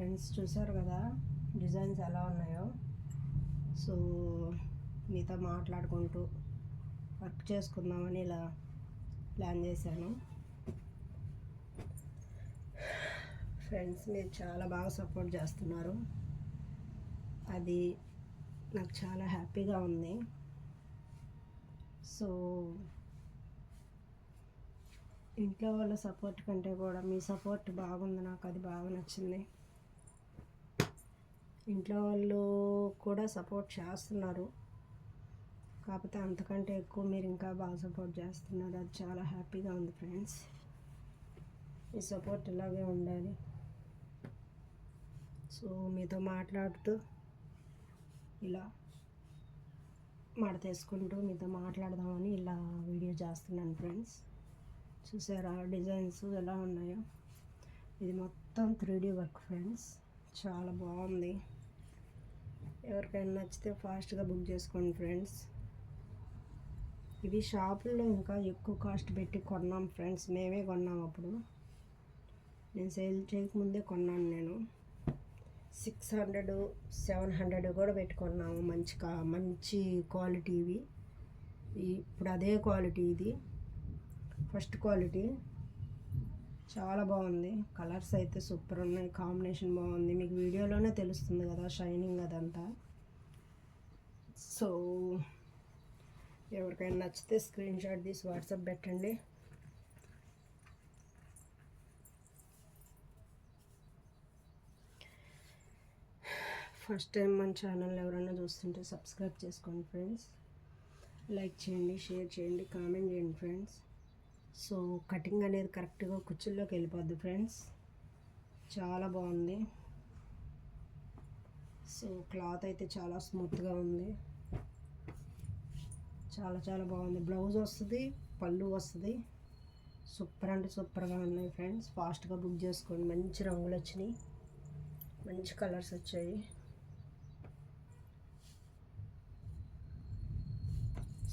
Friends, చూసారు కదా designs ఎలా ఉన్నాయో. సో మీతో మాట్లాడుకుంటూ వర్క్ చేసుకుందామని ఇలా ప్లాన్ చేశాను. ఫ్రెండ్స్, మీరు చాలా బాగా సపోర్ట్ చేస్తున్నారు, అది నాకు చాలా హ్యాపీగా ఉంది. సో ఇంట్లో వాళ్ళ సపోర్ట్ కంటే కూడా మీ సపోర్ట్ బాగుంది, నాకు అది బాగా నచ్చింది. ఇంట్లో వాళ్ళు కూడా సపోర్ట్ చేస్తున్నారు, కాకపోతే అంతకంటే ఎక్కువ మీరు ఇంకా బాగా సపోర్ట్ చేస్తున్నారు, అది చాలా హ్యాపీగా ఉంది. ఫ్రెండ్స్, మీ సపోర్ట్ ఇలాగే ఉండాలి. సో మీతో మాట్లాడుతూ ఇలా మడతేసుకుంటూ మీతో మాట్లాడదామని ఇలా వీడియో చేస్తున్నాను. ఫ్రెండ్స్, చూసారా డిజైన్స్ ఎలా ఉన్నాయో. ఇది మొత్తం 3D వర్క్ ఫ్రెండ్స్, చాలా బాగుంది. ఎవరికైనా నచ్చితే ఫాస్ట్గా బుక్ చేసుకోండి ఫ్రెండ్స్. ఇవి షాపుల్లో ఇంకా ఎక్కువ కాస్ట్ పెట్టి కొన్నాం ఫ్రెండ్స్, మేమే కొన్నాం. అప్పుడు నేను సేల్ చేయకముందే కొన్నాను. నేను 600 700 కూడా పెట్టుకున్నాము. మంచి క్వాలిటీ ఇవి. ఇప్పుడు అదే క్వాలిటీ, ఇది ఫస్ట్ క్వాలిటీ. చాలా బాగుంది, కలర్స్ అయితే సూపర్ ఉన్నాయి, కాంబినేషన్ బాగుంది. మీకు వీడియోలోనే తెలుస్తుంది కదా షైనింగ్ అదంతా. సో ఎవరికైనా నచ్చితే స్క్రీన్ షాట్ తీసి వాట్సాప్ పెట్టండి. ఫస్ట్ టైం మన ఛానల్ ఎవరైనా చూస్తుంటే సబ్స్క్రైబ్ చేసుకోండి ఫ్రెండ్స్. లైక్ చేయండి, షేర్ చేయండి, కామెంట్ చేయండి ఫ్రెండ్స్. సో కటింగ్ అనేది కరెక్ట్గా కుచ్చుల్లోకి వెళ్ళిపోద్ది ఫ్రెండ్స్, చాలా బాగుంది. సో క్లాత్ అయితే చాలా స్మూత్గా ఉంది, చాలా బాగుంది. బ్లౌజ్ వస్తుంది, పళ్ళు వస్తుంది. సూపర్ అంటే సూపర్గా ఉన్నాయి ఫ్రెండ్స్. ఫాస్ట్గా బుక్ చేసుకోండి. మంచి రంగులు వచ్చినాయి, మంచి కలర్స్ వచ్చాయి.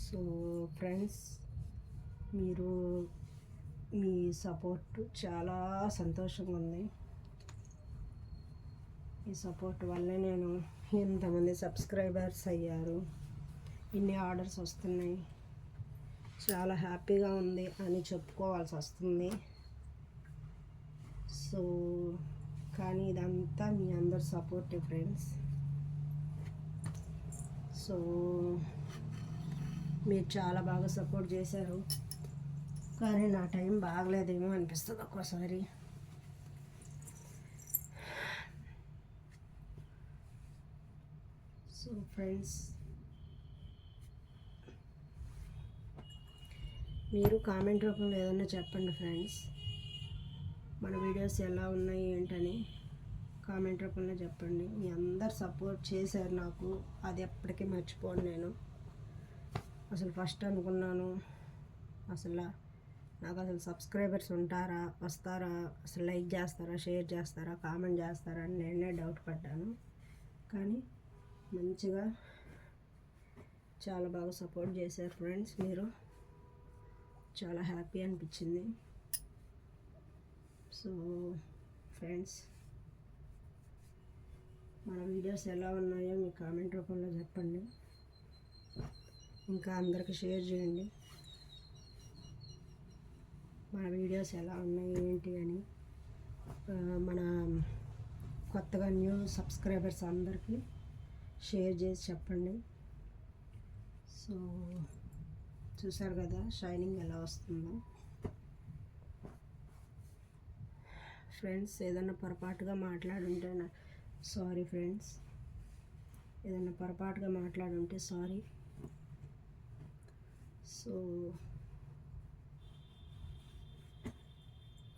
సో ఫ్రెండ్స్, మీరు మీ సపోర్ట్ చాలా సంతోషంగా ఉంది. ఈ సపోర్ట్ వల్లే నేను ఇంతమంది సబ్స్క్రైబర్స్ అయ్యారు, ఇన్ని ఆర్డర్స్ వస్తున్నాయి, చాలా హ్యాపీగా ఉంది అని చెప్పుకోవాల్సి వస్తుంది. సో కానీ ఇదంతా మీ అందరి సపోర్టే ఫ్రెండ్స్. సో మీరు చాలా బాగా సపోర్ట్ చేశారు, కానీ నా టైం బాగలేదేమో అనిపిస్తుంది ఒక్కోసారి. సో ఫ్రెండ్స్, మీరు కామెంట్ రూపంలో ఏదైనా చెప్పండి ఫ్రెండ్స్. మన వీడియోస్ ఎలా ఉన్నాయి ఏంటని కామెంట్ రూపంలో చెప్పండి. మీ అందరు సపోర్ట్ చేశారు నాకు, అది ఎప్పటికీ మర్చిపోను నేను. అసలు ఫస్ట్ అనుకున్నాను, నాకు అసలు సబ్స్క్రైబర్స్ ఉంటారా, వస్తారా, అసలు లైక్ చేస్తారా, షేర్ చేస్తారా, కామెంట్ చేస్తారా అని నేనే డౌట్ పడ్డాను. కానీ మంచిగా చాలా బాగా సపోర్ట్ చేశారు ఫ్రెండ్స్. మీరు చాలా హ్యాపీ అనిపించింది. సో ఫ్రెండ్స్, మన వీడియోస్ ఎలా ఉన్నాయో మీ కామెంట్ రూపంలో చెప్పండి. ఇంకా అందరికి షేర్ చేయండి మన వీడియోస్ ఎలా ఉన్నాయి ఏంటి అని. మన కొత్తగా న్యూ సబ్స్క్రైబర్స్ అందరికీ షేర్ చేసి చెప్పండి. సో చూసారు కదా షైనింగ్ ఎలా వస్తుందో. ఫ్రెండ్స్, ఏదైనా పొరపాటుగా మాట్లాడుంటే సారీ ఫ్రెండ్స్, ఏదైనా పొరపాటుగా మాట్లాడుంటే సారీ. సో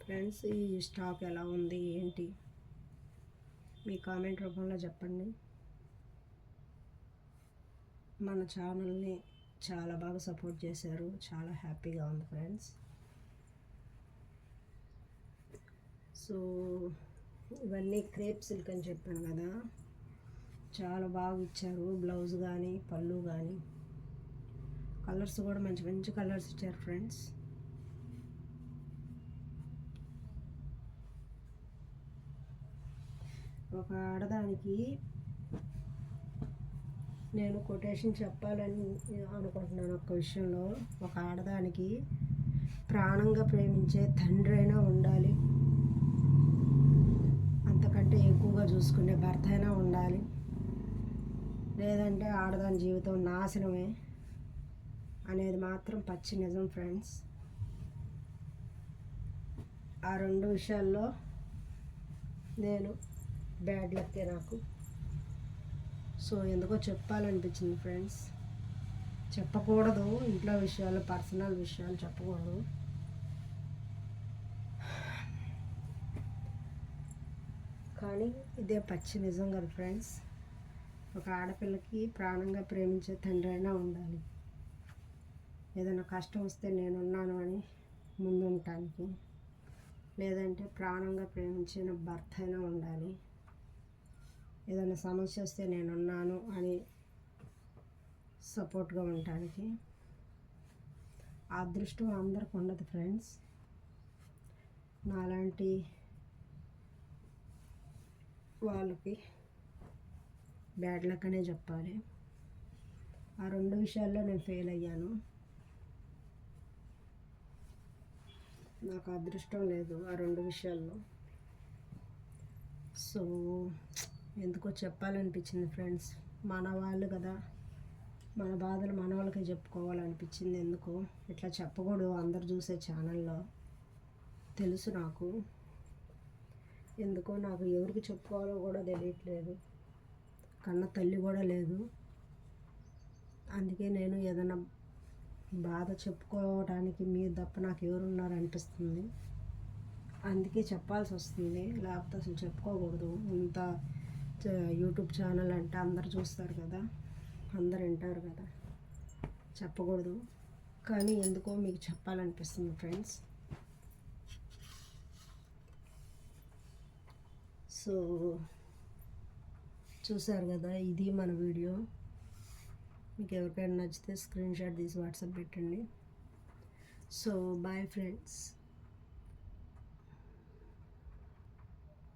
ఫ్రెండ్స్, ఈ స్టాక్ ఎలా ఉంది ఏంటి మీ కామెంట్ రూపంలో చెప్పండి. మన ఛానల్ని చాలా బాగా సపోర్ట్ చేశారు, చాలా హ్యాపీగా ఉంది ఫ్రెండ్స్. సో ఇవన్నీ క్రేప్ సిల్క్ అని చెప్పాను కదా, చాలా బాగా ఇచ్చారు. బ్లౌజ్ కానీ పళ్ళు కానీ కలర్స్ కూడా మంచి కలర్స్ ఇచ్చారు ఫ్రెండ్స్. ఒక ఆడదానికి నేను కొటేషన్ చెప్పాలని అనుకుంటున్నాను. ఒక విషయంలో ఒక ఆడదానికి ప్రాణంగా ప్రేమించే తండ్రి అయినా ఉండాలి, అంతకంటే ఎక్కువగా చూసుకునే భర్త అయినా ఉండాలి, లేదంటే ఆడదాని జీవితం నాశనమే అనేది మాత్రం పచ్చి నిజం ఫ్రెండ్స్. ఆ రెండు విషయాల్లో నేను బ్యాడ్ లక్కే నాకు. సో ఎందుకో చెప్పాలనిపించింది ఫ్రెండ్స్. చెప్పకూడదు, ఇంట్లో విషయాలు, పర్సనల్ విషయాలు చెప్పకూడదు. కానీ ఇదే పచ్చి నిజం కదా ఫ్రెండ్స్. ఒక ఆడపిల్లకి ప్రాణంగా ప్రేమించే తండ్రి అయినా ఉండాలి, ఏదైనా కష్టం వస్తే నేనున్నాను అని ముందు ఉండటానికి, లేదంటే ప్రాణంగా ప్రేమించిన భర్త అయినా ఉండాలి, ఏదైనా సమస్య వస్తే నేనున్నాను అని సపోర్ట్గా ఉండటానికి. ఆ అదృష్టం అందరికి ఉండదు ఫ్రెండ్స్. నాలాంటి వాళ్ళకి బ్యాడ్ లక్ అనే చెప్పాలి. ఆ రెండు విషయాల్లో నేను ఫెయిల్ అయ్యాను. నాకు అదృష్టం లేదు ఆ రెండు విషయాల్లో. సో ఎందుకో చెప్పాలనిపించింది ఫ్రెండ్స్. మన వాళ్ళు కదా, మన బాధలు మన వాళ్ళకే చెప్పుకోవాలనిపించింది. ఎందుకో ఇట్లా చెప్పకూడదు అందరు చూసే ఛానల్లో, తెలుసు నాకు. ఎందుకో నాకు ఎవరికి చెప్పుకోవాలో కూడా తెలియట్లేదు, కన్న తల్లి కూడా లేదు. అందుకే నేను ఏదైనా బాధ చెప్పుకోవడానికి మీరు తప్ప నాకు ఎవరున్నారు అనిపిస్తుంది. అందుకే చెప్పాల్సి వస్తుంది, లేకపోతే అసలు చెప్పుకోకూడదు. ఇంత యూట్యూబ్ ఛానల్ అంటే అందరు చూస్తారు కదా, అందరు వింటారు కదా, చెప్పకూడదు. కానీ ఎందుకో మీకు చెప్పాలనిపిస్తుంది ఫ్రెండ్స్. సో చూసారు కదా, ఇది మన వీడియో. మీకు ఎవరికైనా నచ్చితే స్క్రీన్ షాట్ తీసి వాట్సాప్ పెట్టండి. So bye friends.